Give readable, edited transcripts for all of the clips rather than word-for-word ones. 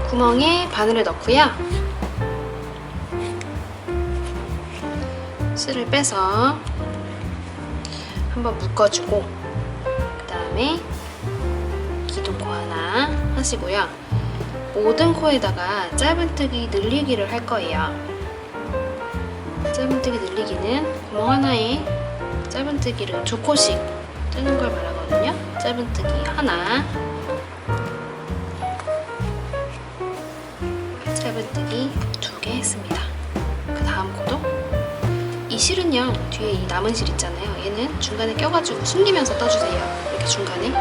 구멍에 바늘을 넣고요. 실을 빼서 한번 묶어주고, 그 다음에 기둥코 하나 하시고요. 모든 코에다가 짧은뜨기 늘리기를 할 거예요. 짧은뜨기 늘리기는 구멍 하나에 짧은뜨기를 2코씩 뜨는 걸 말하거든요. 짧은뜨기 하나, 짧은뜨기 2개 했습니다. 그 다음 코도 이 실은요, 뒤에 이 남은 실 있잖아요. 얘는 중간에 껴가지고 숨기면서 떠주세요. 이렇게 중간에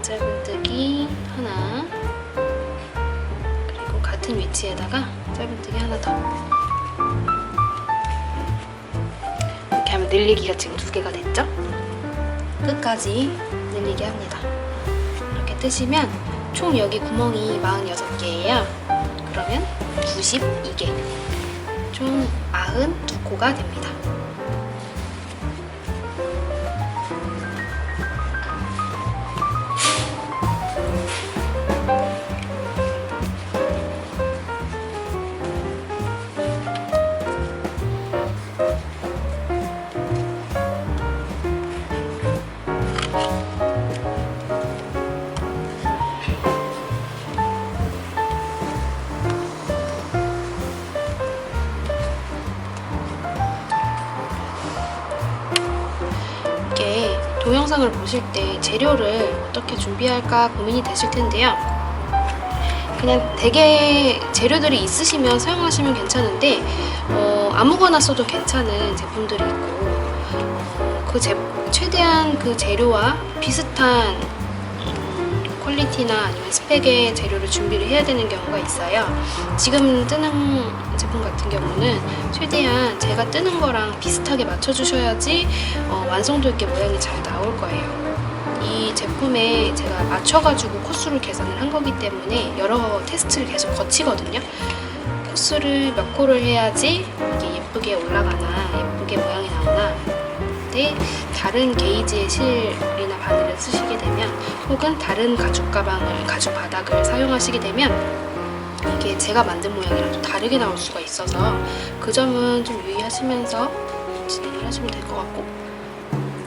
짧은뜨기 하나, 그리고 같은 위치에다가 짧은뜨기 하나 더. 이렇게 하면 늘리기가 지금 2개가 됐죠? 끝까지 늘리기 합니다. 이렇게 뜨시면 총 여기 구멍이 46개예요. 그러면 92개. 총 92코가 됩니다. 동영상을 보실 때 재료를 어떻게 준비할까 고민이 되실 텐데요. 그냥 대개 재료들이 있으시면 사용하시면 괜찮은데 아무거나 써도 괜찮은 제품들이 있고 최대한 그 재료와 비슷한 퀄리티나 아니면 스펙의 재료를 준비를 해야 되는 경우가 있어요. 지금 뜨는 제품 같은 경우는 최대한 제가 뜨는 거랑 비슷하게 맞춰주셔야지 완성도 있게 모양이 잘 나올 거예요. 이 제품에 제가 맞춰가지고 코수를 계산을 한 거기 때문에 여러 테스트를 계속 거치거든요. 코수를 몇 코를 해야지 이게 예쁘게 올라가나 예쁘게 모양이 나오나. 근데 다른 게이지의 실이나 바늘을 쓰시게 되면, 혹은 다른 가죽 가방을, 가죽 바닥을 사용하시게 되면 이게 제가 만든 모양이랑 좀 다르게 나올 수가 있어서 그 점은 좀 유의하시면서 진행을 하시면 될 것 같고,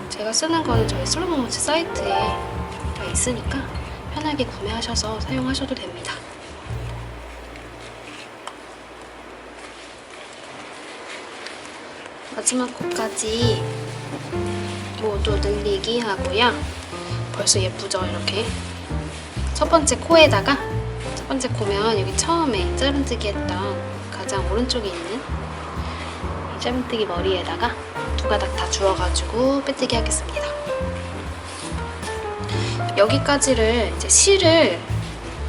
제가 쓰는 거는 저희 슬로모모츠 사이트에 다 있으니까 편하게 구매하셔서 사용하셔도 됩니다. 마지막 코까지 모두 늘리기 하고요. 벌써 예쁘죠? 이렇게 첫 번째 코에다가, 첫 번째 코면 여기 처음에 짧은뜨기 했던 가장 오른쪽에 있는 이 짧은뜨기 머리에다가 2가닥 다 주워가지고 빼뜨기 하겠습니다. 여기까지를 이제 실을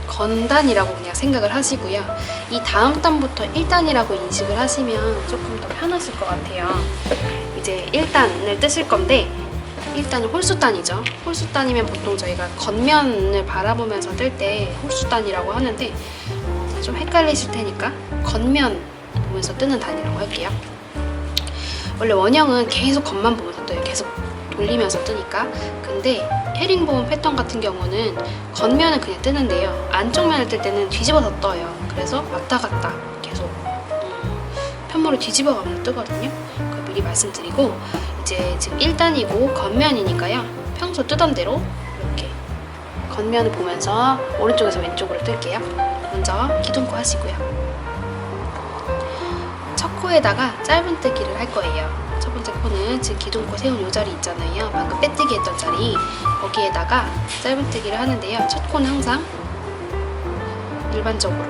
건단이라고 그냥 생각을 하시고요. 이 다음 단부터 1단이라고 인식을 하시면 조금 더 편하실 것 같아요. 이제 1단을 뜨실 건데, 1단은 홀수단이죠. 홀수단이면 보통 저희가 겉면을 바라보면서 뜰 때 홀수단이라고 하는데 좀 헷갈리실 테니까 겉면 보면서 뜨는 단이라고 할게요. 원래 원형은 계속 겉만 보면서 떠요. 계속 돌리면서 뜨니까. 근데 헤링본 패턴 같은 경우는 겉면은 그냥 뜨는데요, 안쪽 면을 뜰 때는 뒤집어서 떠요. 그래서 왔다 갔다 계속 편물을 뒤집어 가면서 뜨거든요. 그걸 미리 말씀드리고, 이제 지금 1단이고 겉면이니까요, 평소 뜨던 대로 이렇게 겉면을 보면서 오른쪽에서 왼쪽으로 뜰게요. 먼저 기둥코 하시고요. 첫 코에다가 짧은뜨기를 할 거예요. 첫 번째 코는 지금 기둥코 세운 이 자리 있잖아요. 방금 빼뜨기 했던 자리, 거기에다가 짧은뜨기를 하는데요. 첫 코는 항상 일반적으로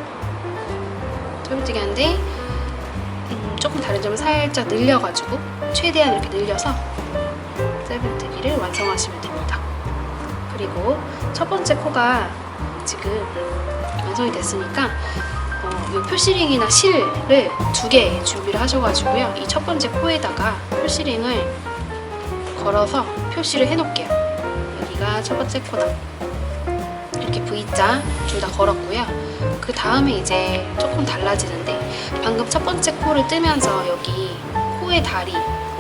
짧은뜨기 하는데 조금 다른 점을 살짝 늘려가지고 최대한 이렇게 늘려서 짧은뜨기를 완성하시면 됩니다. 그리고 첫 번째 코가 지금 완성이 됐으니까 이 표시링이나 실을 2개 준비를 하셔가지고요. 이 첫 번째 코에다가 표시링을 걸어서 표시를 해놓을게요. 여기가 첫 번째 코다. 이렇게 V자 둘 다 걸었고요. 그 다음에 이제 조금 달라지는데, 방금 첫 번째 코를 뜨면서 여기 코의 다리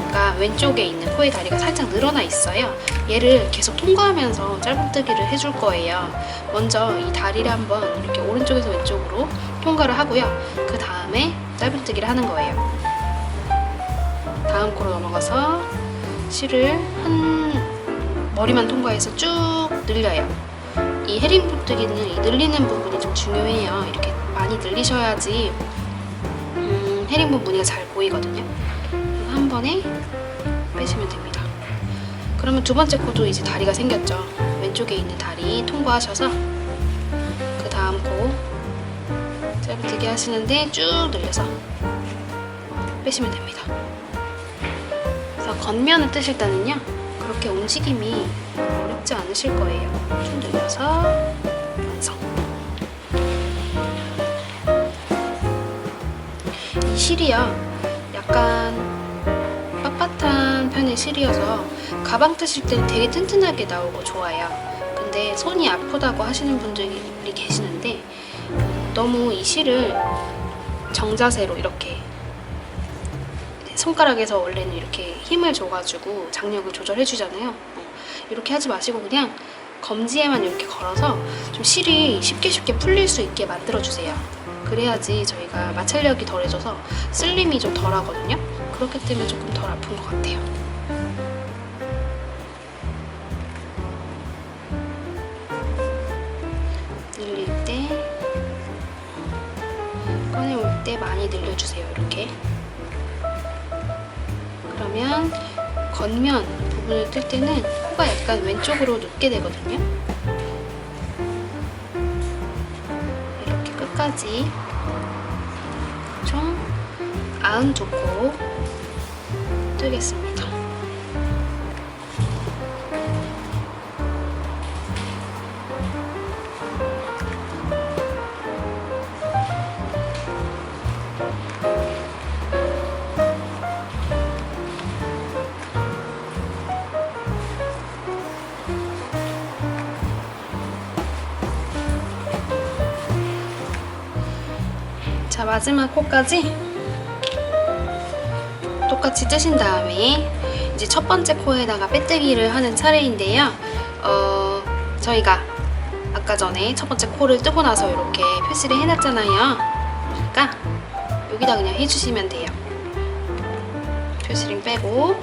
보니까 왼쪽에 있는 코의 다리가 살짝 늘어나 있어요. 얘를 계속 통과하면서 짧은뜨기를 해줄 거예요. 먼저 이 다리를 한번 이렇게 오른쪽에서 왼쪽으로 통과를 하고요. 그 다음에 짧은뜨기를 하는 거예요. 다음 코로 넘어가서 실을 한 머리만 통과해서 쭉 늘려요. 이 헤링보뜨기는 이 늘리는 부분이 좀 중요해요. 이렇게 많이 늘리셔야지 헤링본 무늬가 잘 보이거든요. 한 번에 빼시면 됩니다. 그러면 두 번째 코도 이제 다리가 생겼죠. 왼쪽에 있는 다리 통과하셔서 그 다음 코 짧은뜨기 하시는데 쭉 늘려서 빼시면 됩니다. 그래서 겉면을 뜨실 때는요, 그렇게 움직임이 어렵지 않으실 거예요. 쭉 늘려서 완성. 이 실이요, 약간 빳빳한 편의 실이어서 가방 뜨실 때는 되게 튼튼하게 나오고 좋아요. 근데 손이 아프다고 하시는 분들이 계시는데 너무 이 실을 정자세로 이렇게 손가락에서 원래는 이렇게 힘을 줘가지고 장력을 조절해 주잖아요. 이렇게 하지 마시고 그냥 검지에만 이렇게 걸어서 좀 실이 쉽게 풀릴 수 있게 만들어 주세요. 그래야지 저희가 마찰력이 덜해져서 쓸림이 좀 덜 하거든요. 그렇기 때문에 조금 덜 아픈 것 같아요. 늘릴 때, 꺼내올 때 많이 늘려주세요. 이렇게. 그러면 겉면 부분을 뜰 때는 코가 약간 왼쪽으로 눕게 되거든요. 이렇게 끝까지 총 92코 뜨겠습니다. 자, 마지막 코까지 똑같이 뜨신 다음에 이제 첫 번째 코에다가 빼뜨기를 하는 차례인데요. 저희가 아까 전에 첫 번째 코를 뜨고 나서 이렇게 표시를 해놨잖아요. 그러니까 여기다 그냥 해주시면 돼요. 표시링 빼고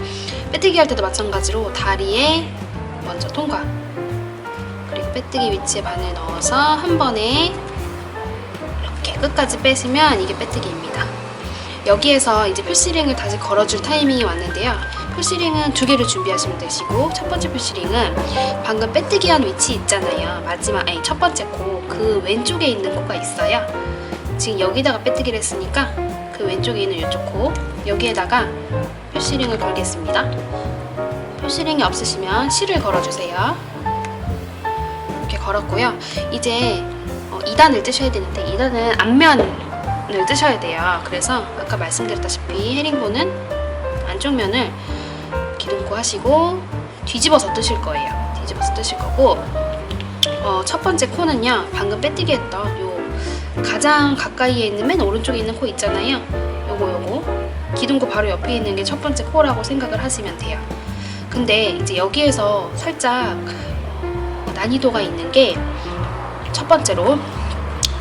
빼뜨기 할 때도 마찬가지로 다리에 먼저 통과, 그리고 빼뜨기 위치에 바늘 넣어서 한 번에 이렇게 끝까지 빼시면 이게 빼뜨기입니다. 여기에서 이제 표시링을 다시 걸어줄 타이밍이 왔는데요. 표시링은 두 개를 준비하시면 되시고, 첫 번째 표시링은 방금 빼뜨기한 위치 있잖아요. 첫 번째 코, 그 왼쪽에 있는 코가 있어요. 지금 여기다가 빼뜨기를 했으니까 그 왼쪽에 있는 이쪽 코, 여기에다가 표시링을 걸겠습니다. 표시링이 없으시면 실을 걸어주세요. 이렇게 걸었고요. 이제 2단을 뜨셔야 되는데 2단은 앞면을 뜨셔야 돼요. 그래서 아까 말씀드렸다시피 헤링본은 안쪽 면을 기둥코 하시고 뒤집어서 뜨실 거예요. 뒤집어서 뜨실 거고, 첫 번째 코는요, 방금 빼뜨기 했던 요 가장 가까이에 있는 맨 오른쪽에 있는 코 있잖아요. 요거 기둥코 바로 옆에 있는 게 첫 번째 코라고 생각을 하시면 돼요. 근데 이제 여기에서 살짝 난이도가 있는 게, 첫 번째로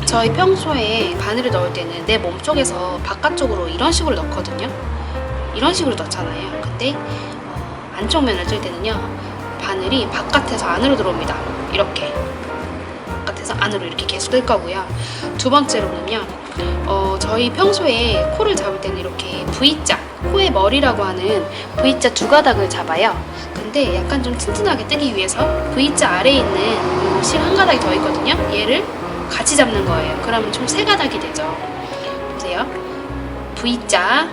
저희 평소에 바늘을 넣을 때는 내 몸쪽에서 바깥쪽으로 이런 식으로 넣거든요. 이런 식으로 넣잖아요. 근데 안쪽 면을 뜰 때는요, 바늘이 바깥에서 안으로 들어옵니다. 이렇게 바깥에서 안으로 이렇게 계속 뜰 거고요. 두 번째로는요, 저희 평소에 코를 잡을 때는 이렇게 V자, 코의 머리라고 하는 V자 두 가닥을 잡아요. 근데 약간 좀 튼튼하게 뜨기 위해서 V자 아래에 있는 실 한 가닥이 더 있거든요. 얘를 같이 잡는 거예요. 그러면 총 세 가닥이 되죠. 보세요. V자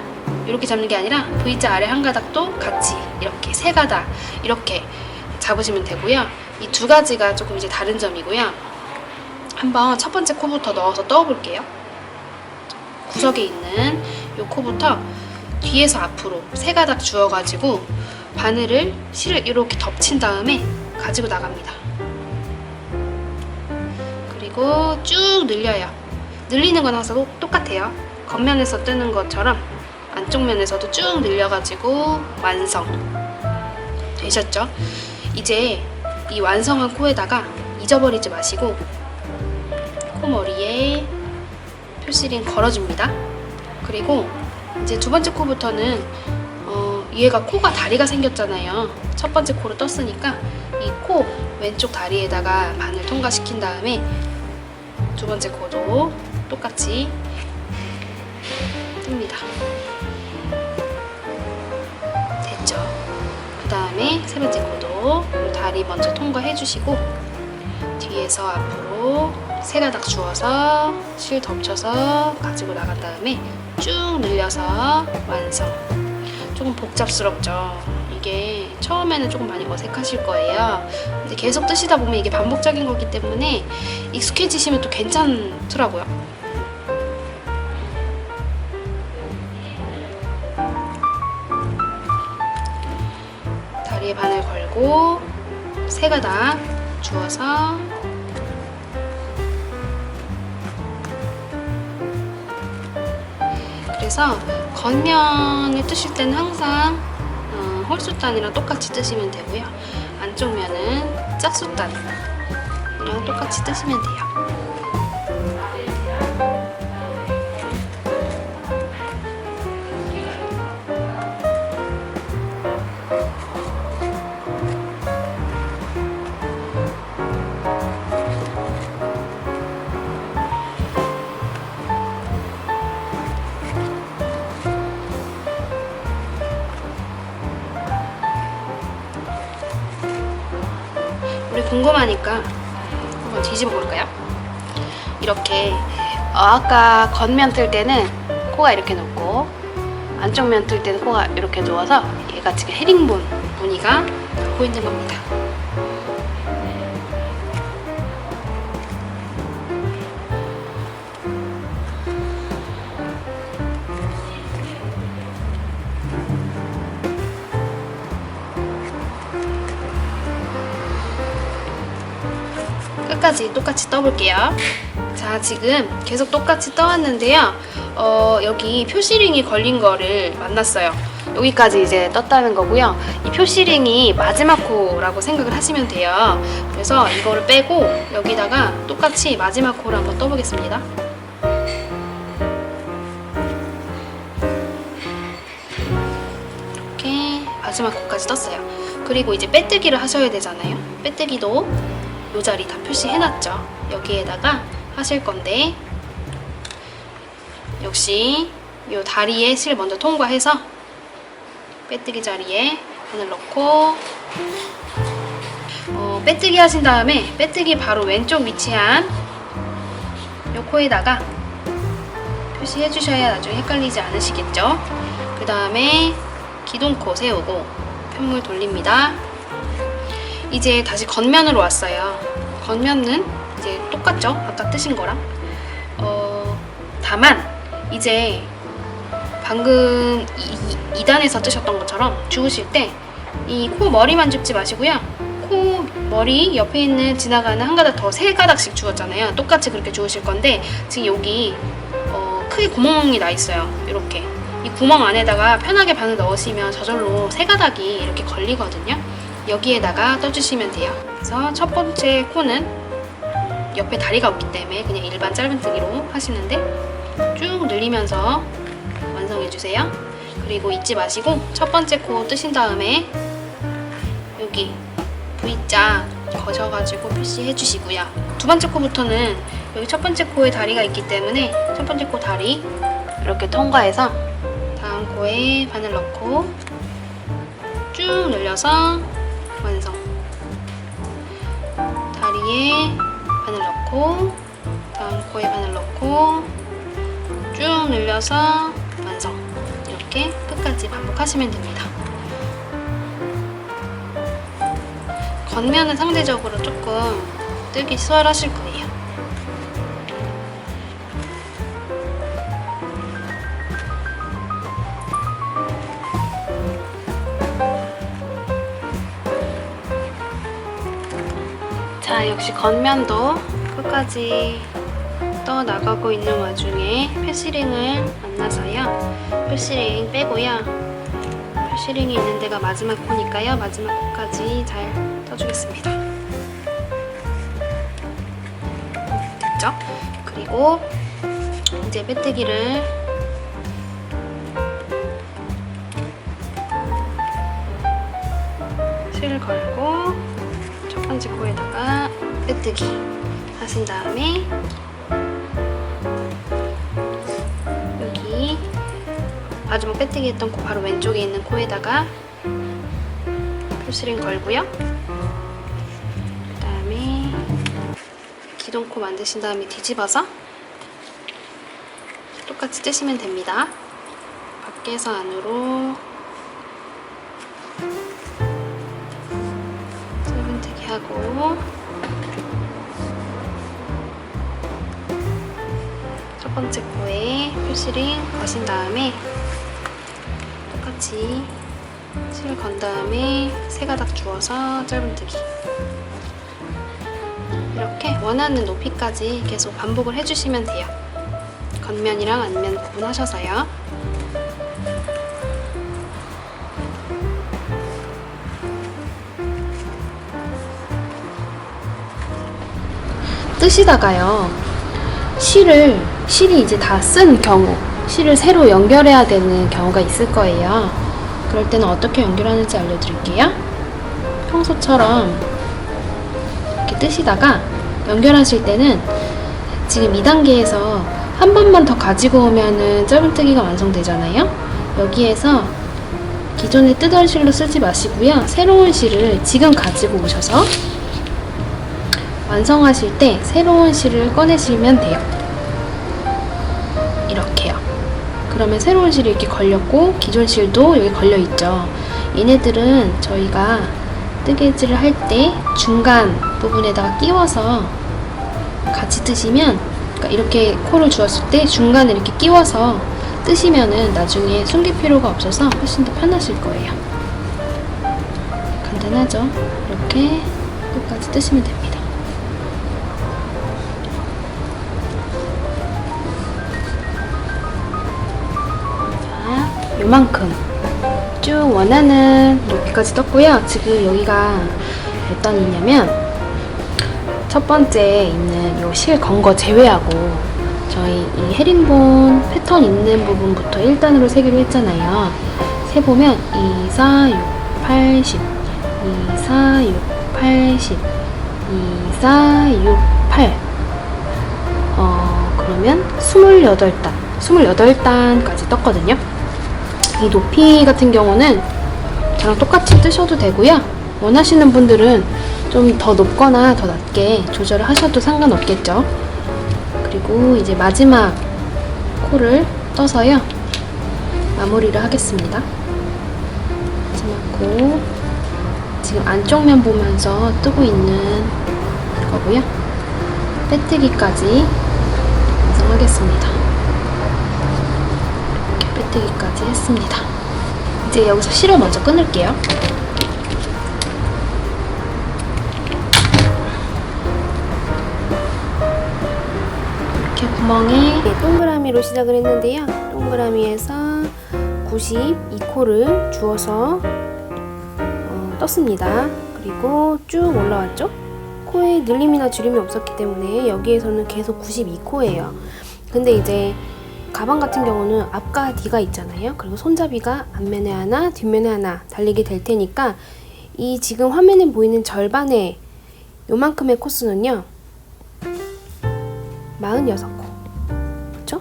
이렇게 잡는 게 아니라 V자 아래 한 가닥도 같이 이렇게 세 가닥 이렇게 잡으시면 되고요. 이 두 가지가 조금 이제 다른 점이고요. 한번 첫 번째 코부터 넣어서 떠볼게요. 구석에 있는 이 코부터 뒤에서 앞으로 세 가닥 주어가지고 바늘을 실을 이렇게 덮친 다음에 가지고 나갑니다. 그리고 쭉 늘려요. 늘리는 건 항상 똑같아요. 겉면에서 뜨는 것처럼 안쪽 면에서도 쭉 늘려가지고 완성 되셨죠? 이제 이 완성한 코에다가 잊어버리지 마시고 코머리에 표시링 걸어줍니다. 그리고 이제 두 번째 코부터는 얘가 코가 다리가 생겼잖아요. 첫 번째 코로 떴으니까 이 코 왼쪽 다리에다가 바늘 통과시킨 다음에 두 번째 코도 똑같이 뜹니다. 됐죠? 그 다음에 세 번째 코도 이 다리 먼저 통과해 주시고 뒤에서 앞으로 세 가닥 주워서 실 덮쳐서 가지고 나간 다음에 쭉 늘려서 완성. 조금 복잡스럽죠? 이게 처음에는 조금 많이 어색하실 거예요. 근데 계속 뜨시다 보면 이게 반복적인 거기 때문에 익숙해지시면 또 괜찮더라고요. 다리에 바늘 걸고 세 가닥 주워서 그래서 겉면을 뜨실 때는 항상 홀수단이랑 똑같이 뜨시면 되고요. 안쪽 면은 짝수단이랑 똑같이 뜨시면 돼요. 우리 궁금하니까 한번 뒤집어 볼까요? 이렇게 아까 겉면 뜰 때는 코가 이렇게 높고 안쪽 면 뜰 때는 코가 이렇게 누워서 얘가 지금 헤링본 무늬가 나고 있는 겁니다. 끝까지 똑같이 떠볼게요. 자, 지금 계속 똑같이 떠왔는데요. 여기 표시링이 걸린 거를 만났어요. 여기까지 이제 떴다는 거고요. 이 표시링이 마지막 코라고 생각을 하시면 돼요. 그래서 이거를 빼고 여기다가 똑같이 마지막 코를 한번 떠보겠습니다. 이렇게 마지막 코까지 떴어요. 그리고 이제 빼뜨기를 하셔야 되잖아요. 빼뜨기도 이 자리 다 표시해놨죠. 여기에다가 하실 건데 역시 이 다리에 실 먼저 통과해서 빼뜨기 자리에 바늘 넣고 빼뜨기 하신 다음에 빼뜨기 바로 왼쪽 위치한 이 코에다가 표시해 주셔야 나중에 헷갈리지 않으시겠죠. 그 다음에 기둥코 세우고 편물 돌립니다. 이제 다시 겉면으로 왔어요. 겉면은 이제 똑같죠? 아까 뜨신 거랑. 다만 이제 방금 2단에서 뜨셨던 것처럼 주우실 때 이 코 머리만 줍지 마시고요. 코 머리 옆에 있는 지나가는 한 가닥 더 세 가닥씩 주웠잖아요. 똑같이 그렇게 주우실 건데 지금 여기 크게 구멍이 나 있어요. 이렇게 이 구멍 안에다가 편하게 바늘 넣으시면 저절로 세 가닥이 이렇게 걸리거든요. 여기에다가 떠주시면 돼요. 그래서 첫 번째 코는 옆에 다리가 없기 때문에 그냥 일반 짧은뜨기로 하시는데 쭉 늘리면서 완성해주세요. 그리고 잊지 마시고 첫 번째 코 뜨신 다음에 여기 V자 거셔가지고 표시해 주시고요. 두 번째 코부터는 여기 첫 번째 코에 다리가 있기 때문에 첫 번째 코 다리 이렇게 통과해서 다음 코에 바늘 넣고 쭉 늘려서 완성. 다리에 바늘 넣고 다음 코에 바늘 넣고 쭉 늘려서 완성. 이렇게 끝까지 반복하시면 됩니다. 겉면은 상대적으로 조금 뜨기 수월하실 거예요. 자, 역시 겉면도 끝까지 떠나가고 있는 와중에 패시링을 만나서요. 패시링 빼고요. 패시링이 있는 데가 마지막 코니까요. 마지막 코까지 잘 떠주겠습니다. 됐죠? 그리고 이제 빼뜨기를 실 걸고 첫 번째 코에다가 빼뜨기 하신 다음에 여기 마지막 빼뜨기 했던 코 바로 왼쪽에 있는 코에다가 패시링 걸고요. 그 다음에 기존코 만드신 다음에 뒤집어서 똑같이 뜨시면 됩니다. 밖에서 안으로 짧은뜨기 하고 첫 번째 코에 패시링 거신 다음에 똑같이 실 건 다음에 세 가닥 주워서 짧은뜨기 이렇게 원하는 높이까지 계속 반복을 해주시면 돼요. 겉면이랑 앞면 구분하셔서요. 뜨시다가요, 실이 이제 다 쓴 경우, 실을 새로 연결해야 되는 경우가 있을 거예요. 그럴 때는 어떻게 연결하는지 알려드릴게요. 평소처럼 이렇게 뜨시다가 연결하실 때는 지금 2단계에서 한 번만 더 가지고 오면은 짧은뜨기가 완성되잖아요. 여기에서 기존에 뜨던 실로 쓰지 마시고요. 새로운 실을 지금 가지고 오셔서 완성하실 때 새로운 실을 꺼내시면 돼요. 이렇게요. 그러면 새로운 실이 이렇게 걸렸고 기존 실도 여기 걸려있죠. 얘네들은 저희가 뜨개질을 할 때 중간 부분에다가 끼워서 같이 뜨시면, 그러니까 이렇게 코를 주었을 때 중간에 이렇게 끼워서 뜨시면은 나중에 숨길 필요가 없어서 훨씬 더 편하실 거예요. 간단하죠? 이렇게 끝까지 뜨시면 됩니다. 자, 요만큼 쭉 원하는 높이까지 떴고요. 지금 여기가 몇 단이냐면 첫 번째 있는 요 실 건 거 제외하고 저희 이 헤링본 패턴 있는 부분부터 1단으로 세기로 했잖아요. 세보면 2, 4, 6, 8, 10 2, 4, 6, 8, 10 2, 4, 6, 8 그러면 28단까지 떴거든요. 이 높이 같은 경우는 저랑 똑같이 뜨셔도 되고요. 원하시는 분들은 좀 더 높거나 더 낮게 조절을 하셔도 상관없겠죠. 그리고 이제 마지막 코를 떠서요. 마무리를 하겠습니다. 마지막 코. 지금 안쪽 면 보면서 뜨고 있는 거고요. 빼뜨기까지 완성하겠습니다. 이렇게 빼뜨기까지 했습니다. 이제 여기서 실을 먼저 끊을게요. 구멍에 동그라미로 시작을 했는데요. 동그라미에서 92코를 주어서 떴습니다. 그리고 쭉 올라왔죠. 코에 늘림이나 주림이 없었기 때문에 여기에서는 계속 92코예요. 근데 이제 가방 같은 경우는 앞과 뒤가 있잖아요. 그리고 손잡이가 앞면에 하나, 뒷면에 하나 달리게 될 테니까 이 지금 화면에 보이는 절반의 요만큼의 코스는요 46코. 그쵸?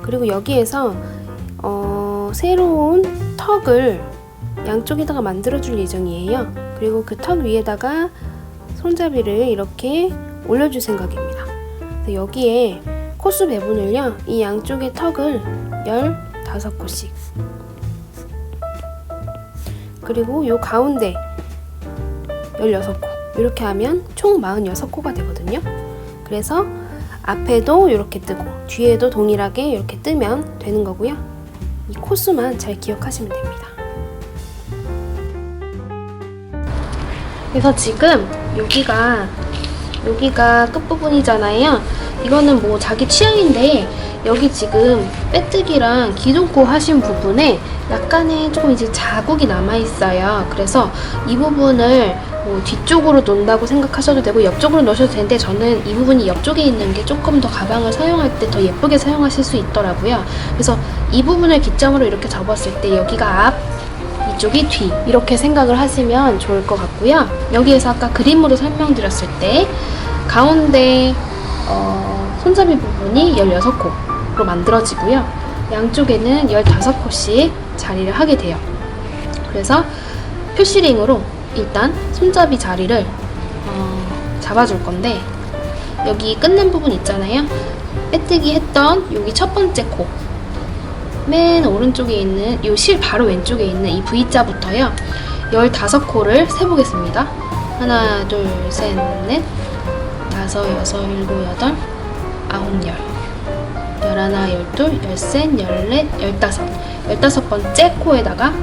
그리고 여기에서 새로운 턱을 양쪽에다가 만들어줄 예정이에요. 그리고 그 턱 위에다가 손잡이를 이렇게 올려줄 생각입니다. 그래서 여기에 코스 배분을요, 이 양쪽의 턱을 15코씩, 그리고 요 가운데 16코, 이렇게 하면 총 46코가 되거든요. 그래서 앞에도 이렇게 뜨고 뒤에도 동일하게 이렇게 뜨면 되는 거고요. 이 코스만 잘 기억하시면 됩니다. 그래서 지금 여기가 여기가 끝부분이잖아요. 이거는 뭐 자기 취향인데 여기 지금 빼뜨기랑 기둥코 하신 부분에 약간의 조금 이제 자국이 남아있어요. 그래서 이 부분을 뭐 뒤쪽으로 놓는다고 생각하셔도 되고 옆쪽으로 놓으셔도 되는데 저는 이 부분이 옆쪽에 있는 게 조금 더 가방을 사용할 때 더 예쁘게 사용하실 수 있더라고요. 그래서 이 부분을 기점으로 이렇게 접었을 때 여기가 앞, 이쪽이 뒤 이렇게 생각을 하시면 좋을 것 같고요. 여기에서 아까 그림으로 설명드렸을 때 가운데 손잡이 부분이 16코로 만들어지고요. 양쪽에는 15코씩 자리를 하게 돼요. 그래서 표시링으로 일단 손잡이 자리를 잡아줄 건데 여기 끝낸 부분 있잖아요. 빼뜨기 했던 여기 첫 번째 코 맨 오른쪽에 있는 이 실 바로 왼쪽에 있는 이 V자부터요 15코를 세보겠습니다. 하나, 둘, 셋, 넷, 다섯, 여섯, 일곱, 여덟, 아홉, 열, 열하나, 열둘, 열셋, 열넷, 열다섯 15번째 코에다가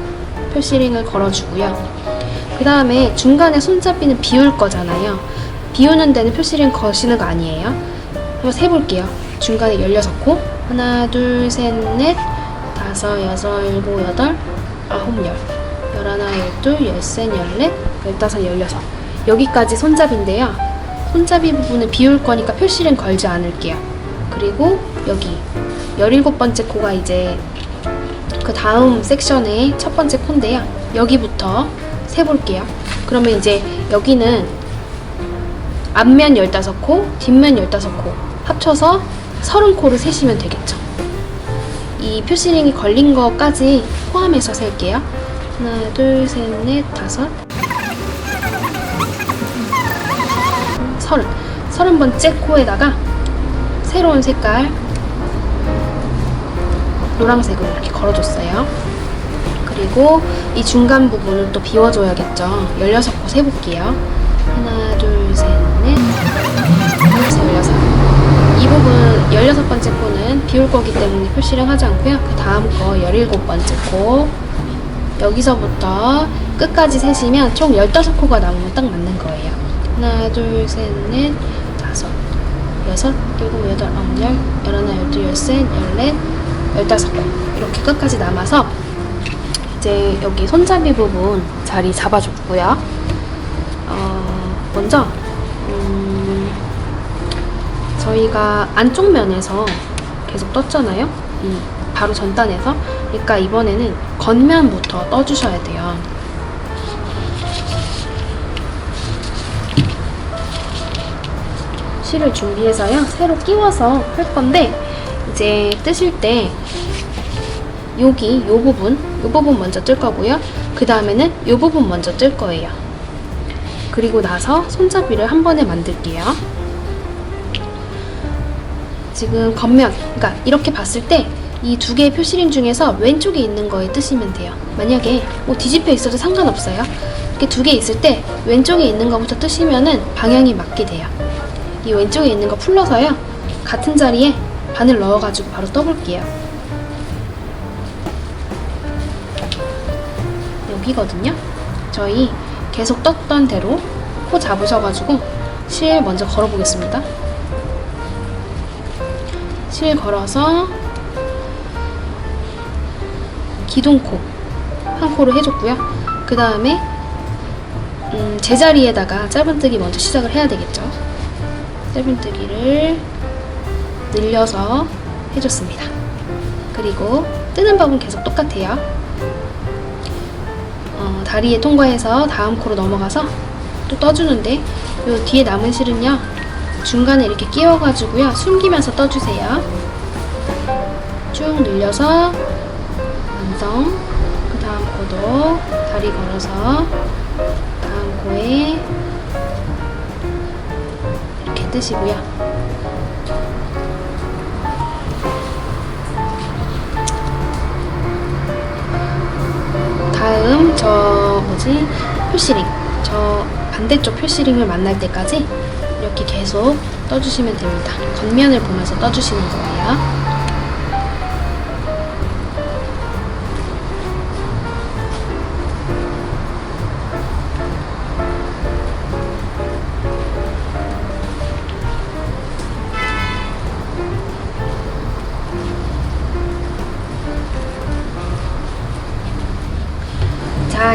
표시링을 걸어주고요. 그 다음에 중간에 손잡이는 비울 거잖아요. 비우는 데는 표시링 거시는 거 아니에요. 한번 세볼게요. 중간에 16코 하나, 둘, 셋, 넷, 다섯, 여섯, 일곱, 여덟, 아홉, 열, 열하나, 열둘, 열셋, 열넷, 열다섯, 열여섯 여기까지 손잡이인데요. 손잡이 부분을 비울 거니까 표시링 걸지 않을게요. 그리고 여기 17번째 코가 이제 그 다음 섹션의 첫 번째 코인데요. 여기부터 세볼게요. 그러면 이제 여기는 앞면 15코, 뒷면 15코 합쳐서 30코를 세시면 되겠죠. 이 표시링이 걸린 거까지 포함해서 셀게요. 하나, 둘, 셋, 넷, 다섯, 30번째 코에다가 새로운 색깔 노란색으로 이렇게 걸어줬어요. 그리고 이 중간 부분을 또 비워줘야겠죠. 16코 세볼게요. 하나, 둘, 셋, 넷, 16. 이 부분 16번째 코는 비울 거기 때문에 표시를 하지 않고요. 그 다음 거 17번째 코 여기서부터 끝까지 세시면 총 15코가 남으면 딱 맞는 거예요. 하나, 둘, 셋, 넷, 다섯, 여섯, 일곱, 여덟, 아홉, 열, 열하나, 열둘, 열셋, 열넷, 15코 이렇게 끝까지 남아서 이제 여기 손잡이 부분 자리 잡아줬고요. 먼저 저희가 안쪽 면에서 계속 떴잖아요. 이 바로 전단에서. 그러니까 이번에는 겉면부터 떠주셔야 돼요. 실을 준비해서요. 새로 끼워서 할 건데 이제 뜨실 때 여기 요 부분 먼저 뜰 거고요. 그 다음에는 요 부분 먼저 뜰 거예요. 그리고 나서 손잡이를 한 번에 만들게요. 지금 겉면, 그러니까 이렇게 봤을 때 이 두 개의 표시링 중에서 왼쪽에 있는 거에 뜨시면 돼요. 만약에 뭐 뒤집혀 있어도 상관없어요. 이렇게 두 개 있을 때 왼쪽에 있는 거부터 뜨시면은 방향이 맞게 돼요. 이 왼쪽에 있는 거 풀러서요. 같은 자리에 바늘 넣어가지고 바로 떠볼게요. 여기거든요. 저희 계속 떴던 대로 코 잡으셔가지고 실 먼저 걸어보겠습니다. 실 걸어서 기둥코 한 코를 해줬고요. 그 다음에 제자리에다가 짧은뜨기 먼저 시작을 해야 되겠죠. 짧은뜨기를 늘려서 해줬습니다. 그리고 뜨는 법은 계속 똑같아요. 다리에 통과해서 다음 코로 넘어가서 또 떠주는데 요 뒤에 남은 실은요 중간에 이렇게 끼워가지고요 숨기면서 떠주세요. 쭉 늘려서 완성. 그 다음 코도 다리 걸어서 다음 코에 이렇게 뜨시고요. 다음 표시링 저 반대쪽 표시링을 만날 때까지 이렇게 계속 떠주시면 됩니다. 겉면을 보면서 떠주시는 거예요.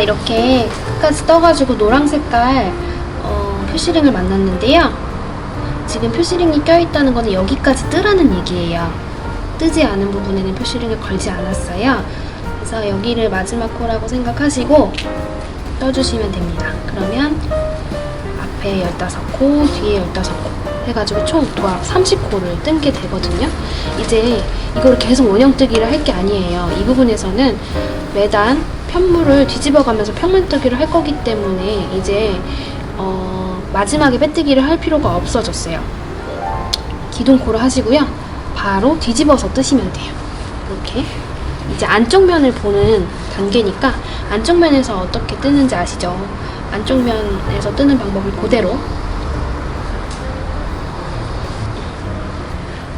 이렇게 끝까지 떠가지고 노랑 색깔 표시링을 만났는데요. 지금 표시링이 껴있다는 거는 여기까지 뜨라는 얘기예요. 뜨지 않은 부분에는 표시링을 걸지 않았어요. 그래서 여기를 마지막 코라고 생각하시고 떠주시면 됩니다. 그러면 앞에 15코, 뒤에 15코 해가지고 총 도합 30코를 뜬 게 되거든요. 이제 이거를 계속 원형뜨기를 할 게 아니에요. 이 부분에서는 매단 편물을 뒤집어가면서 평면뜨기를 할 거기 때문에 이제 마지막에 빼뜨기를 할 필요가 없어졌어요. 기둥코를 하시고요. 바로 뒤집어서 뜨시면 돼요. 이렇게 이제 안쪽 면을 보는 단계니까 안쪽 면에서 어떻게 뜨는지 아시죠? 안쪽 면에서 뜨는 방법을 그대로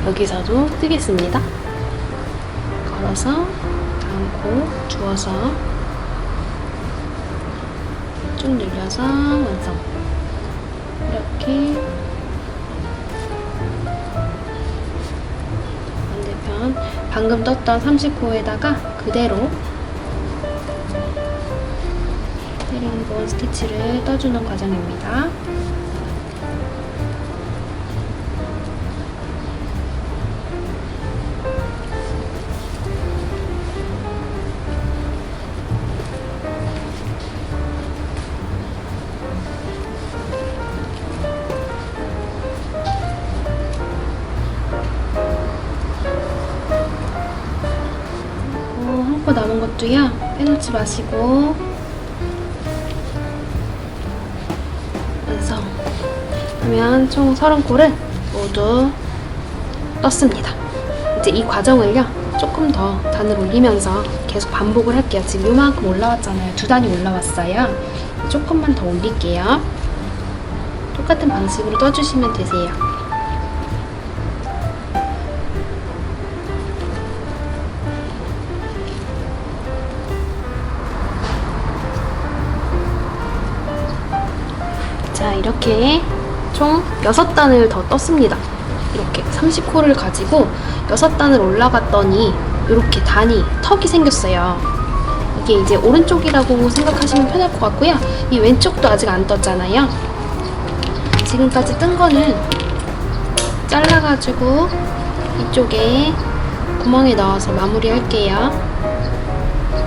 여기서도 뜨겠습니다. 걸어서 다음 코 주워서 쭉 늘려서 완성. 이렇게 반대편 방금 떴던 30코에다가 그대로 헤링본 스티치를 떠주는 과정입니다. 남은 것도요 빼놓지 마시고 완성 하면 총 30코를 모두 떴습니다. 이제 이 과정을요 조금 더 단을 올리면서 계속 반복을 할게요. 지금 요만큼 올라왔잖아요. 2단이 올라왔어요. 조금만 더 올릴게요. 똑같은 방식으로 떠주시면 되세요. 자, 이렇게 총 6단을 더 떴습니다. 이렇게 30코를 가지고 6단을 올라갔더니 이렇게 턱이 생겼어요. 이게 이제 오른쪽이라고 생각하시면 편할 것 같고요. 이 왼쪽도 아직 안 떴잖아요. 지금까지 뜬 거는 잘라가지고 이쪽에 구멍에 넣어서 마무리 할게요.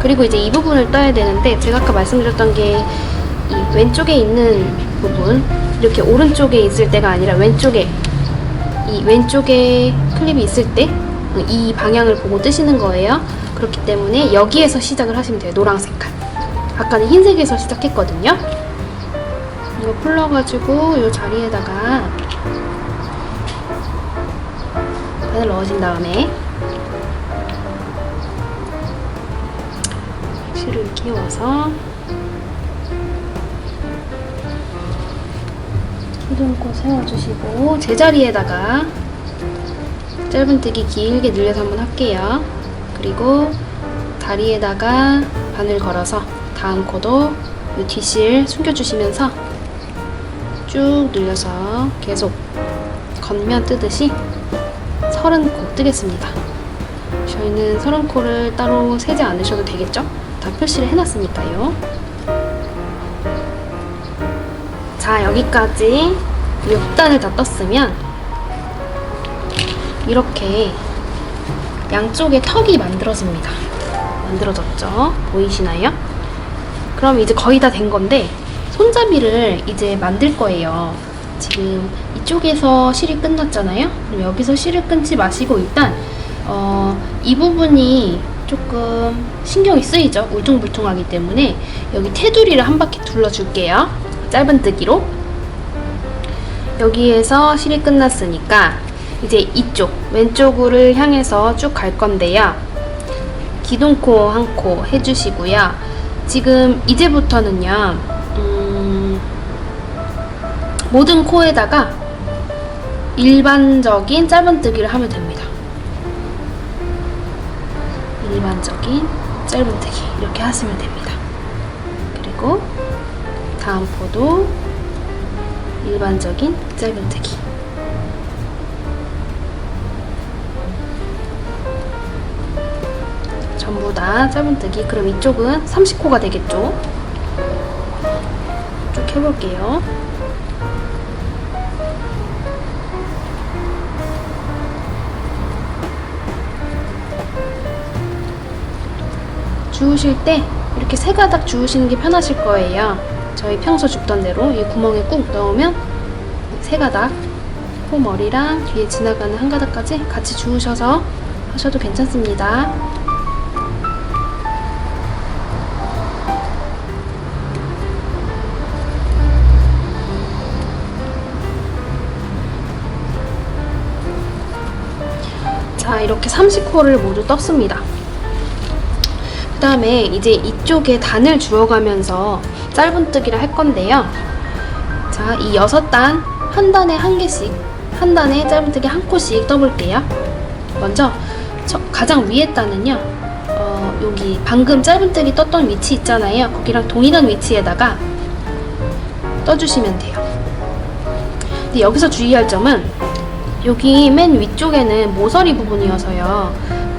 그리고 이제 이 부분을 떠야 되는데 제가 아까 말씀드렸던 게 이 왼쪽에 있는 부분, 이렇게 오른쪽에 있을 때가 아니라 왼쪽에 클립이 있을 때 이 방향을 보고 뜨시는 거예요. 그렇기 때문에 여기에서 시작을 하시면 돼요. 노랑 색깔. 아까는 흰색에서 시작했거든요. 이거 풀러가지고 이 자리에다가 바늘 넣으신 다음에 실을 끼워서 기둥코 세워주시고 제자리에다가 짧은뜨기 길게 늘려서 한번 할게요. 그리고 다리에다가 바늘 걸어서 다음 코도 이 뒷실 숨겨주시면서 쭉 늘려서 계속 겉면 뜨듯이 30코 뜨겠습니다. 저희는 30코를 따로 세지 않으셔도 되겠죠? 다 표시를 해놨으니까요. 자, 여기까지 6단을 다 떴으면 이렇게 양쪽에 턱이 만들어졌죠? 보이시나요? 그럼 이제 거의 다 된 건데 손잡이를 이제 만들 거예요. 지금 이쪽에서 실이 끝났잖아요? 그럼 여기서 실을 끊지 마시고 일단 이 부분이 조금 신경이 쓰이죠? 울퉁불퉁하기 때문에 여기 테두리를 한 바퀴 둘러줄게요. 짧은뜨기로. 여기에서 실이 끝났으니까 이제 이쪽 왼쪽을 향해서 쭉 갈 건데요. 기둥코 한 코 해주시고요. 지금 이제부터는요 모든 코에다가 일반적인 짧은뜨기를 하면 됩니다. 일반적인 짧은뜨기 이렇게 하시면 됩니다. 그리고 다음 코도 일반적인 짧은뜨기. 전부 다 짧은뜨기. 그럼 이쪽은 30코가 되겠죠? 쭉 해볼게요. 주우실 때 이렇게 세 가닥 주우시는 게 편하실 거예요. 저희 평소 줍던 대로 이 구멍에 꾹 넣으면 세 가닥, 코 머리랑 뒤에 지나가는 한 가닥까지 같이 주우셔서 하셔도 괜찮습니다. 자, 이렇게 30코를 모두 떴습니다. 그 다음에 이제 이쪽에 단을 주워가면서 짧은뜨기를 할 건데요. 자, 이 6단, 한 단에 한 개씩, 한 단에 짧은뜨기 한 코씩 떠볼게요. 먼저 가장 위에 단은요, 여기 방금 짧은뜨기 떴던 위치 있잖아요. 거기랑 동일한 위치에다가 떠주시면 돼요. 근데 여기서 주의할 점은 여기 맨 위쪽에는 모서리 부분이어서요,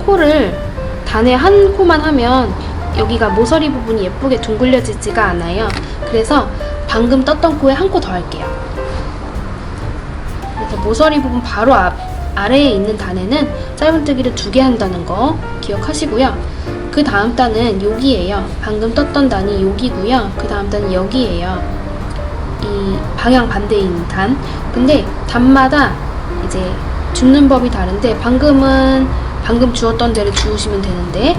코를 단에 한 코만 하면 여기가 모서리 부분이 예쁘게 둥글려지지가 않아요. 그래서 방금 떴던 코에 한 코 더 할게요. 그래서 모서리 부분 바로 아래에 있는 단에는 짧은뜨기를 2개 한다는 거 기억하시고요. 그 다음 단은 여기에요. 방금 떴던 단이 여기고요. 그 다음 단은 여기에요. 이 방향 반대에 있는 단. 근데 단마다 이제 줍는 법이 다른데, 방금 주었던 데를 주우시면 되는데,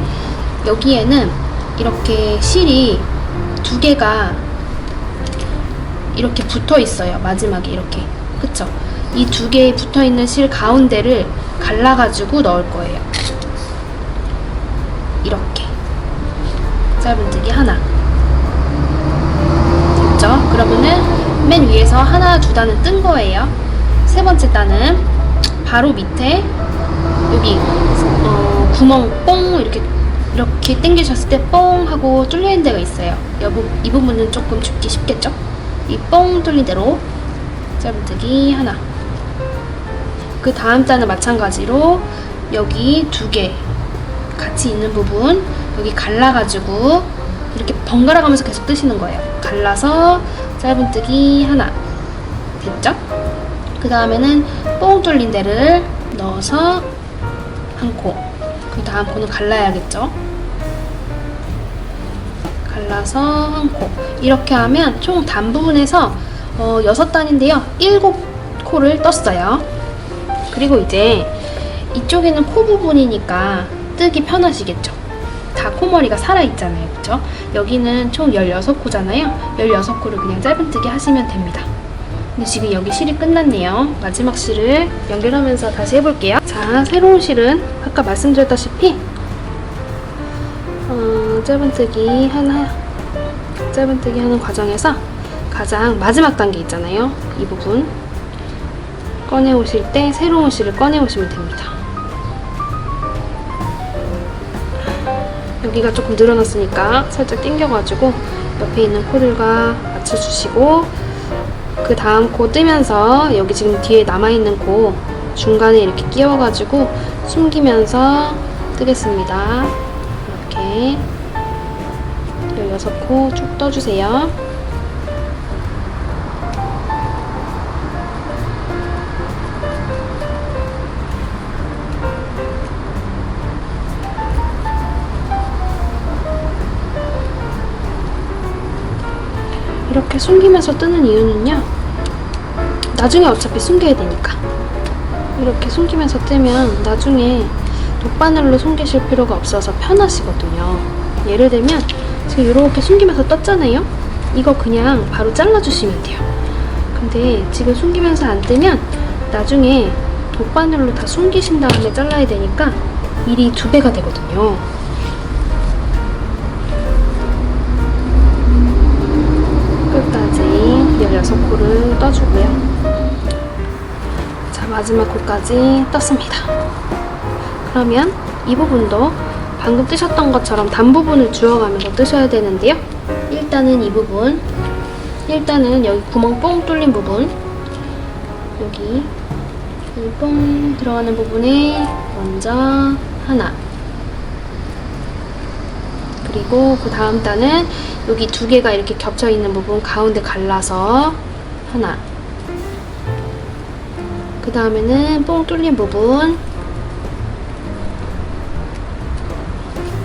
여기에는 이렇게 실이 2개가 이렇게 붙어 있어요. 마지막에 이렇게. 그쵸? 이 2개에 붙어 있는 실 가운데를 갈라가지고 넣을 거예요. 이렇게. 짧은뜨기 하나. 됐죠? 그러면은 맨 위에서 하나, 2단은 뜬 거예요. 세 번째 단은 바로 밑에 여기 구멍 뽕 이렇게 당기셨을 때 뽕 하고 뚫리는 데가 있어요. 이 부분은 조금 줍기 쉽겠죠? 이 뽕 뚫린 대로 짧은뜨기 하나. 그 다음 단은 마찬가지로 여기 2개 같이 있는 부분 여기 갈라가지고 이렇게 번갈아 가면서 계속 뜨시는 거예요. 갈라서 짧은뜨기 하나. 됐죠? 그 다음에는 뽕 뚫린 데를 넣어서 한 코. 그 다음 코는 갈라야겠죠? 갈라서 한 코. 이렇게 하면 총 단 부분에서 6단인데요. 7코를 떴어요. 그리고 이제 이쪽에는 코 부분이니까 뜨기 편하시겠죠? 다 코머리가 살아있잖아요. 그쵸? 여기는 총 16코잖아요. 16코를 그냥 짧은뜨기 하시면 됩니다. 근데 지금 여기 실이 끝났네요. 마지막 실을 연결하면서 다시 해볼게요. 자, 새로운 실은 아까 말씀드렸다시피 짧은뜨기 하는 과정에서 가장 마지막 단계 있잖아요. 이 부분 꺼내오실 때 새로운 실을 꺼내오시면 됩니다. 여기가 조금 늘어났으니까 살짝 당겨가지고 옆에 있는 코들과 맞춰주시고, 그 다음 코 뜨면서 여기 지금 뒤에 남아있는 코 중간에 이렇게 끼워가지고 숨기면서 뜨겠습니다. 이렇게 16코 쭉 떠주세요. 이렇게 숨기면서 뜨는 이유는요, 나중에 어차피 숨겨야 되니까. 이렇게 숨기면서 뜨면 나중에 돗바늘로 숨기실 필요가 없어서 편하시거든요. 예를 들면 지금 이렇게 숨기면서 떴잖아요. 이거 그냥 바로 잘라주시면 돼요. 근데 지금 숨기면서 안 뜨면 나중에 돗바늘로 다 숨기신 다음에 잘라야 되니까 일이 2배가 되거든요. 끝까지 16코를 떠주고요. 자, 마지막 코까지 떴습니다. 그러면 이 부분도 방금 뜨셨던 것처럼 단 부분을 주워가면서 뜨셔야 되는데요. 일단은 이 부분, 일단은 여기 구멍 뽕 뚫린 부분, 여기 이 뽕 들어가는 부분에 먼저 하나, 그 그리고 그 다음 단은 여기 두 개가 이렇게 겹쳐 있는 부분 가운데 갈라서 하나. 그 다음에는 뽕 뚫린 부분.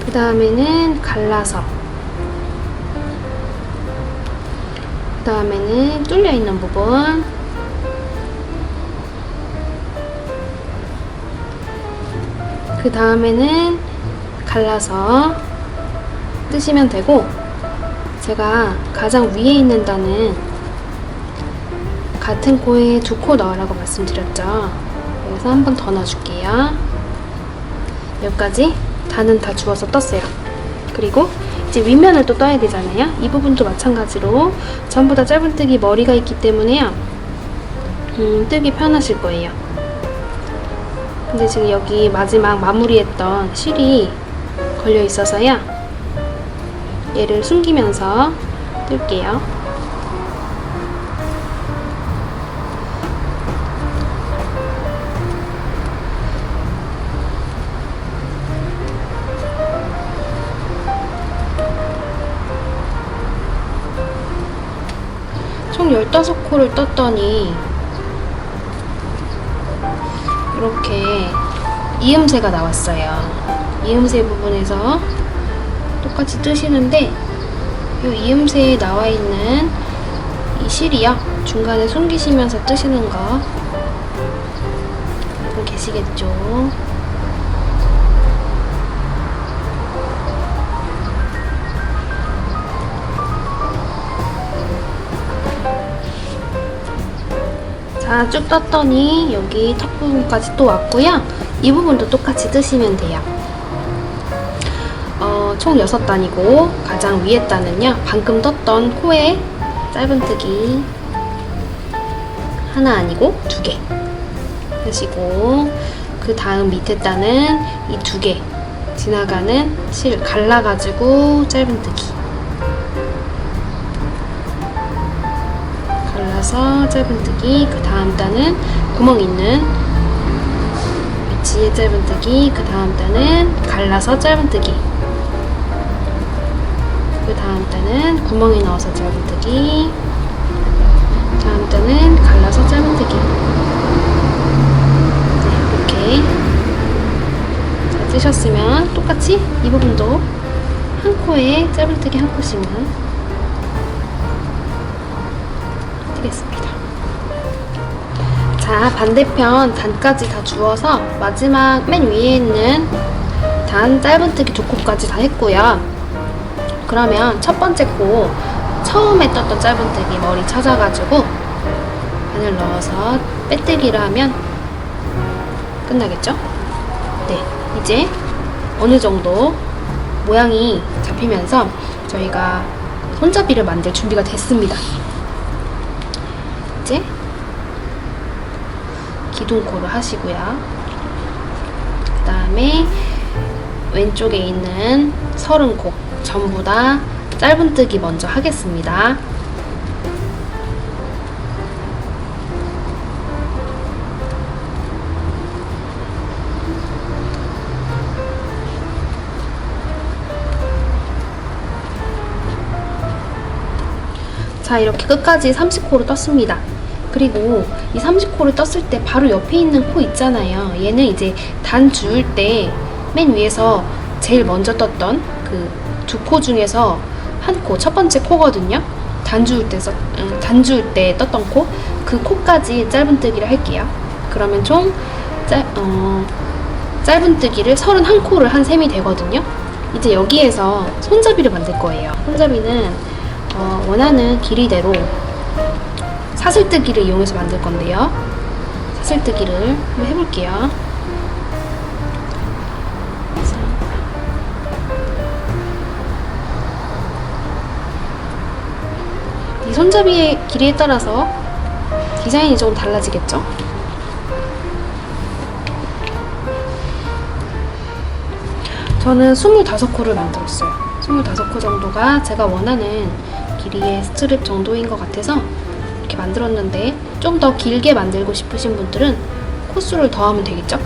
그 다음에는 갈라서. 그 다음에는 뚫려 있는 부분. 그 다음에는 갈라서 뜨시면 되고, 제가 가장 위에 있는 단은 같은 코에 2코 넣으라고 말씀드렸죠. 그래서 한 번 더 넣어줄게요. 여기까지 단은 다 주워서 떴어요. 그리고 이제 윗면을 또 떠야 되잖아요. 이 부분도 마찬가지로 전부 다 짧은뜨기 머리가 있기 때문에요. 뜨기 편하실 거예요. 근데 지금 여기 마지막 마무리했던 실이 걸려 있어서요. 얘를 숨기면서 뜰게요. 총 15코를 떴더니 이렇게 이음새가 나왔어요. 이음새 부분에서 똑같이 뜨시는데 이 이음새에 나와 있는 이 실이요, 중간에 숨기시면서 뜨시는 거 알고 계시겠죠? 자, 쭉 떴더니 여기 턱 부분까지 또 왔고요. 이 부분도 똑같이 뜨시면 돼요. 총 6단이고 가장 위에 단은요, 방금 떴던 코에 짧은뜨기 하나 아니고 2개 하시고, 그 다음 밑에 단은 이 2개 지나가는 실 갈라가지고 짧은뜨기 갈라서 짧은뜨기. 그 다음 단은 구멍 있는 위치에 짧은뜨기. 그 다음 단은 갈라서 짧은뜨기. 그 다음 단은 구멍에 넣어서 짧은뜨기. 다음 단은 갈라서 짧은뜨기. 네, 이렇게 잘 뜨셨으면 똑같이 이 부분도 한 코에 짧은뜨기 한 코씩만 뜨겠습니다. 자, 반대편 단까지 다 주워서 마지막 맨 위에 있는 단 짧은뜨기 2코까지 다 했고요. 그러면 첫 번째 코 처음에 떴던 짧은뜨기 머리 찾아가지고 바늘 넣어서 빼뜨기를 하면 끝나겠죠? 네, 이제 어느 정도 모양이 잡히면서 저희가 손잡이를 만들 준비가 됐습니다. 이제 기둥코를 하시고요. 그 다음에 왼쪽에 있는 30코 전부 다 짧은뜨기 먼저 하겠습니다. 자, 이렇게 끝까지 30코를 떴습니다. 그리고 이 30코를 떴을 때 바로 옆에 있는 코 있잖아요. 얘는 이제 단 주울 때 맨 위에서 제일 먼저 떴던 그 2코 중에서 한 코, 첫 번째 코거든요. 단 주울 때 떴던 코, 그 코까지 짧은뜨기를 할게요. 그러면 총 짧은뜨기를 31코를 한 셈이 되거든요. 이제 여기에서 손잡이를 만들 거예요. 손잡이는 원하는 길이대로 사슬뜨기를 이용해서 만들 건데요. 사슬뜨기를 한번 해볼게요. 이 손잡이의 길이에 따라서 디자인이 조금 달라지겠죠? 저는 25코를 만들었어요. 25코 정도가 제가 원하는 길이의 스트랩 정도인 것 같아서 이렇게 만들었는데, 좀 더 길게 만들고 싶으신 분들은 코수를 더하면 되겠죠?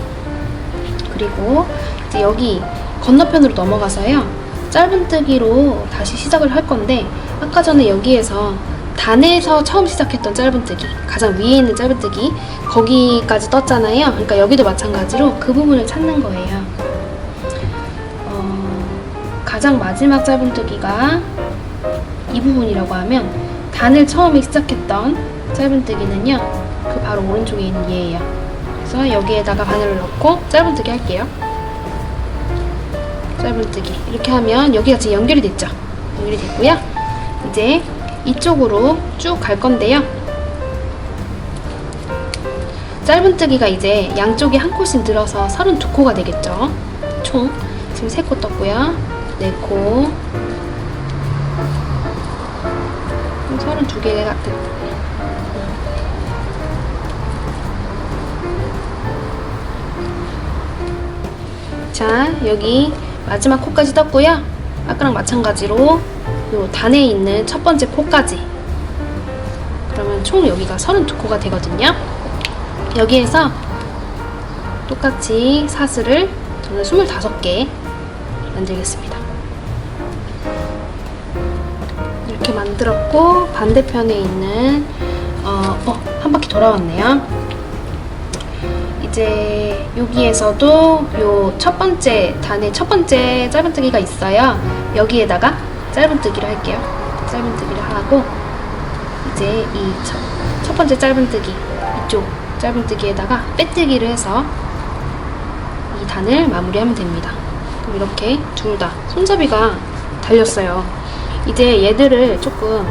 그리고 이제 여기 건너편으로 넘어가서요, 짧은뜨기로 다시 시작을 할 건데, 아까 전에 여기에서 단에서 처음 시작했던 짧은뜨기, 가장 위에 있는 짧은뜨기 거기까지 떴잖아요. 그러니까 여기도 마찬가지로 그 부분을 찾는 거예요. 가장 마지막 짧은뜨기가 이 부분이라고 하면, 단을 처음에 시작했던 짧은뜨기는요, 그 바로 오른쪽에 있는 얘예요. 그래서 여기에다가 바늘을 넣고 짧은뜨기 할게요. 짧은뜨기 이렇게 하면 여기가 지금 연결이 됐죠. 연결이 됐고요. 이제 이쪽으로 쭉 갈 건데요. 짧은뜨기가 이제 양쪽에 한 코씩 늘어서 32코가 되겠죠. 총 지금 3코 떴고요. 4코, 32개가 됐고, 자, 여기 마지막 코까지 떴고요. 아까랑 마찬가지로 요 단에 있는 첫 번째 코까지, 그러면 총 여기가 32코가 되거든요. 여기에서 똑같이 사슬을 저는 25개 만들겠습니다. 이렇게 만들었고, 반대편에 있는 한 바퀴 돌아왔네요. 이제 여기에서도 요 첫 번째 단의 첫 번째 짧은뜨기가 있어요. 여기에다가 짧은뜨기를 할게요. 짧은뜨기를 하고, 이제 이 첫 번째 짧은뜨기, 이쪽 짧은뜨기에다가 빼뜨기를 해서 이 단을 마무리하면 됩니다. 그럼 이렇게 둘 다 손잡이가 달렸어요. 이제 얘들을 조금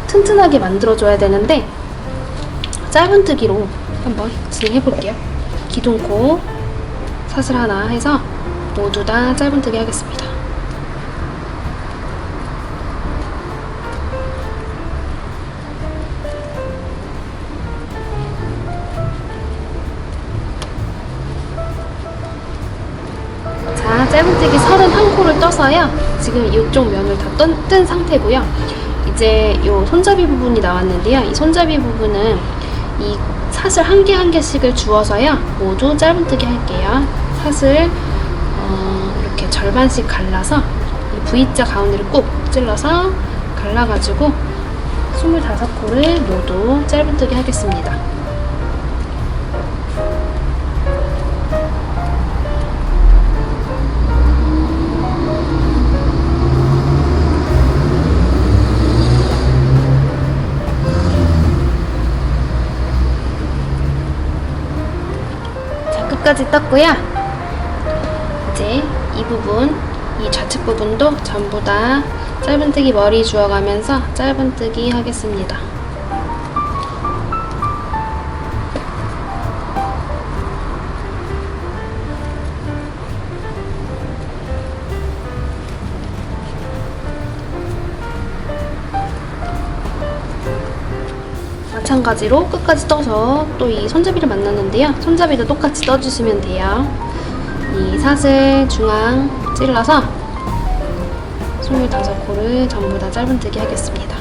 튼튼하게 만들어줘야 되는데, 짧은뜨기로 한번 진행해 볼게요. 기둥코 사슬 하나 해서 모두 다 짧은뜨기 하겠습니다. 자, 짧은뜨기 31코를 떠서요. 지금 이쪽 면을 다 뜬 상태고요. 이제 이 손잡이 부분이 나왔는데요. 이 손잡이 부분은 이 사슬 한 개 한 개씩을 주어서요, 모두 짧은뜨기 할게요. 사슬 이렇게 절반씩 갈라서 이 V자 가운데를 꾹 찔러서 갈라가지고 25코를 모두 짧은뜨기 하겠습니다. 끝까지 떴고요. 이제 이 부분, 이 좌측 부분도 전부 다 짧은뜨기 머리 주워가면서 짧은뜨기 하겠습니다. 마찬가지로 끝까지 떠서 또 이 손잡이를 만났는데요. 손잡이도 똑같이 떠주시면 돼요. 이 사슬 중앙 찔러서 25코를 전부 다 짧은뜨기 하겠습니다.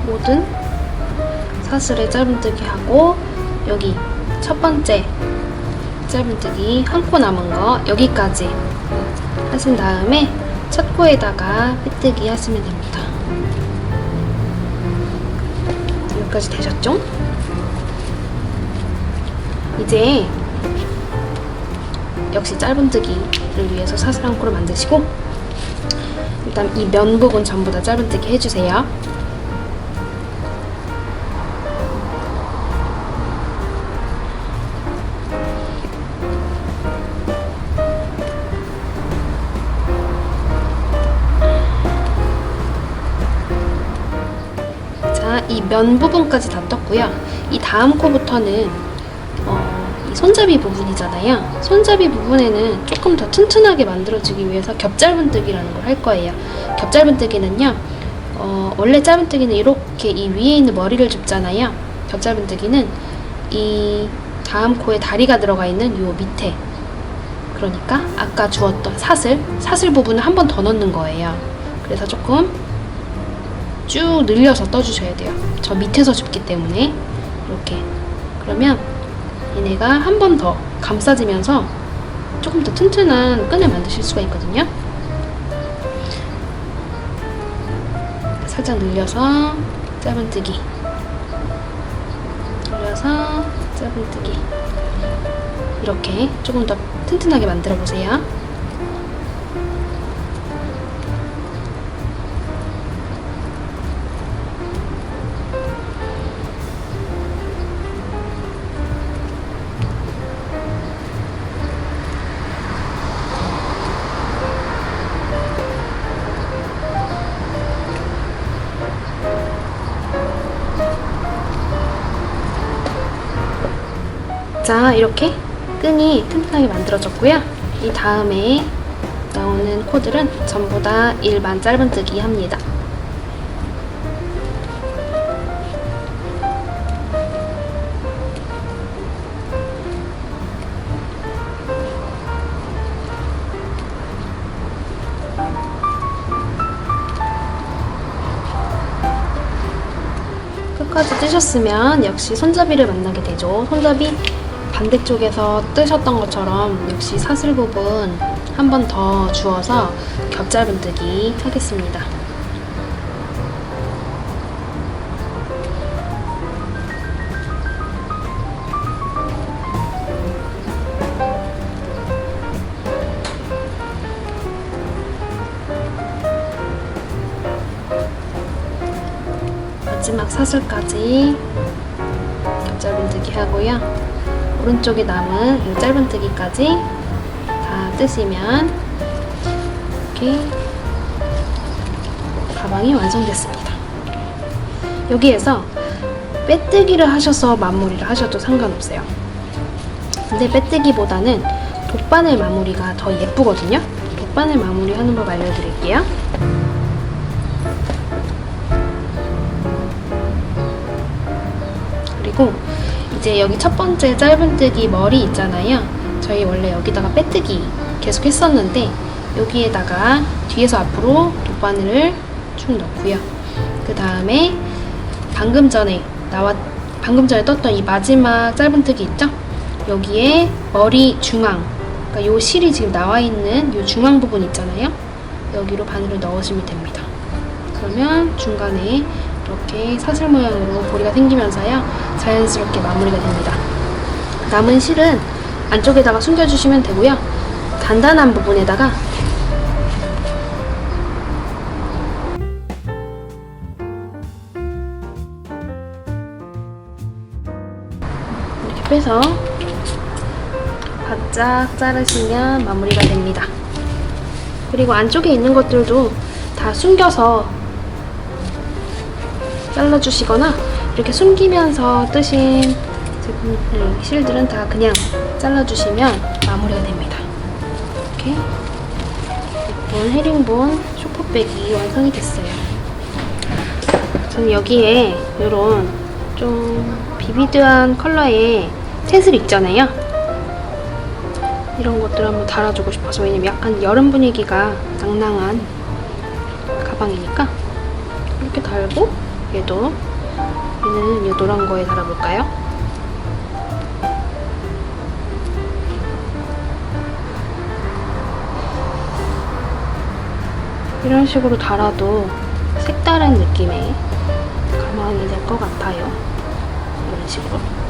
모든 사슬에 짧은뜨기 하고, 여기 첫 번째 짧은뜨기 한 코 남은 거 여기까지 하신 다음에 첫 코에다가 빼뜨기 하시면 됩니다. 여기까지 되셨죠? 이제 역시 짧은뜨기를 위해서 사슬 한 코를 만드시고, 일단 이 면 부분 전부 다 짧은뜨기 해주세요. 이 면 부분까지 다 떴고요. 이 다음 코부터는 이 손잡이 부분이잖아요. 손잡이 부분에는 조금 더 튼튼하게 만들어지기 위해서 겹짧은뜨기라는 걸 할 거예요. 겹짧은뜨기는요, 원래 짧은뜨기는 이렇게 이 위에 있는 머리를 줍잖아요. 겹짧은뜨기는 이 다음 코에 다리가 들어가 있는 요 밑에, 그러니까 아까 주었던 사슬 부분을 한 번 더 넣는 거예요. 그래서 조금 쭉 늘려서 떠주셔야 돼요. 저 밑에서 줍기 때문에. 이렇게. 그러면 얘네가 한 번 더 감싸지면서 조금 더 튼튼한 끈을 만드실 수가 있거든요. 살짝 늘려서 짧은뜨기, 늘려서 짧은뜨기, 이렇게 조금 더 튼튼하게 만들어 보세요. 자, 이렇게 끈이 튼튼하게 만들어졌고요. 이 다음에 나오는 코들은 전부 다 일반 짧은뜨기 합니다. 끝까지 뜨셨으면 역시 손잡이를 만나게 되죠. 손잡이 반대쪽에서 뜨셨던 것처럼 역시 사슬 부분 한 번 더 주어서 겹짧은뜨기 하겠습니다. 마지막 사슬까지 겹짧은뜨기 하고요. 오른쪽에 남은 이 짧은뜨기까지 다 뜨시면 이렇게 가방이 완성됐습니다. 여기에서 빼뜨기를 하셔서 마무리를 하셔도 상관없어요. 근데 빼뜨기보다는 돗바늘 마무리가 더 예쁘거든요. 돗바늘 마무리 하는 법 알려드릴게요. 그리고 이제 여기 첫 번째 짧은뜨기 머리 있잖아요. 저희 원래 여기다가 빼뜨기 계속 했었는데 여기에다가 뒤에서 앞으로 돗바늘을 쭉 넣고요. 그 다음에 방금 전에 떴던 이 마지막 짧은뜨기 있죠? 여기에 머리 중앙, 그러니까 요 실이 지금 나와 있는 요 중앙 부분 있잖아요. 여기로 바늘을 넣으시면 됩니다. 그러면 중간에 이렇게 사슬 모양으로 고리가 생기면서요, 자연스럽게 마무리가 됩니다. 남은 실은 안쪽에다가 숨겨주시면 되고요. 단단한 부분에다가 이렇게 빼서 바짝 자르시면 마무리가 됩니다. 그리고 안쪽에 있는 것들도 다 숨겨서 잘라주시거나 이렇게 숨기면서 뜨신 실들은 다 그냥 잘라주시면 마무리가 됩니다. 이렇게 예쁜 헤링본 쇼퍼백이 완성이 됐어요. 저는 여기에 이런 좀 비비드한 컬러의 테슬 있잖아요. 이런 것들 한번 달아주고 싶어서. 왜냐면 약간 여름 분위기가 낭낭한 가방이니까 이렇게 달고, 얘는 이 노란 거에 달아볼까요? 이런 식으로 달아도 색다른 느낌의 가방이 될 것 같아요. 이런 식으로.